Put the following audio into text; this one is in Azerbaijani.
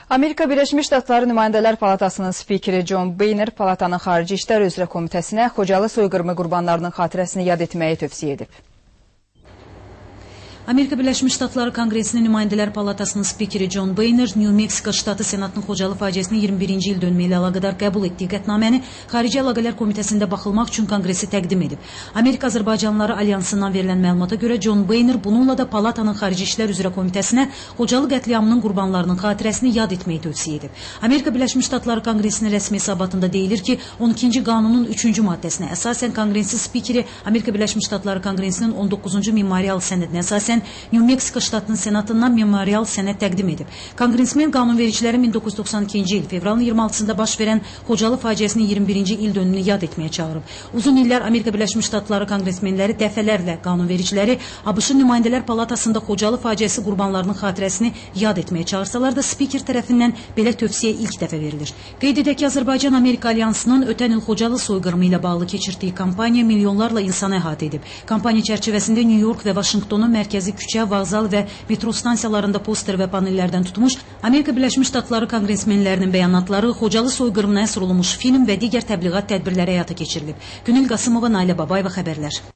Amerika Birləşmiş Ştatları Nümayəndələr Palatasının spikeri John Boehner palatanın Xarici İşlər üzrə komitəsinə Xocalı soyqırımı qurbanlarının xatirəsini yad etməyi tövsiyə edib. Amerika Birləşmiş Ştatları Konqresinin Nümayəndələr Palatasının spikeri John Boehner New Mexico ştatı Senatının Xocalı faciəsinin 21-ci il dönümü ilə əlaqədar qəbul etdiyi qətnaməni Xarici Əlaqələr Komitəsində baxılmaq üçün Konqresi təqdim edib. Amerika Azərbaycanlıları Alyansından verilən məlumata görə John Boehner bununla da Palatanın Xarici İşlər üzrə Komitəsinə Xocalı qətliamının qurbanlarının xatirəsini yad etməyi tövsiyə edib. Amerika Birləşmiş Ştatları Konqresinin rəsmi hesabatında deyilir ki, 12-ci qanunun 3-cü maddəsinə əsasən Konqresin spikeri Amerika Birləşmiş Ştatları Konqresinin 19-cu memorial sənədinə əsasən New Mexico ştatının senatından memorial sənəd təqdim edib. Konqresmen qanunvericilərin 1992-ci il fevralın 26-sında baş verən Xocalı faciəsinin 21-ci il dönümünü yad etməyə çağırıb. Uzun illər Amerika Birləşmiş Ştatları konqresmenləri dəfələrlə qanunvericiləri ABŞ-ın Nümayəndələr Palatasında Xocalı faciəsi qurbanlarının xatirəsini yad etməyə çağırsalar da spiker tərəfindən belə tövsiyə ilk dəfə verilir. Qeyd edək ki, Azərbaycan-Amerika Alyansının ötən il Xocalı soyqırımı ilə bağlı keçirdiyi kampaniya milyonlarla insanı əhatə edib. Kampaniya çərçivəsində New York və Vaşinqtonun mərkəzi küçə, vağzal və metro stansiyalarında poster və panellərdən tutmuş Amerika Birləşmiş Ştatları konqresmenlərinin bəyanatları, Xocalı soyqırımına əsr olunmuş film və digər təbliğat tədbirləri həyata keçirilib. Günel Qasımova, Nailə Babayeva xəbərlər.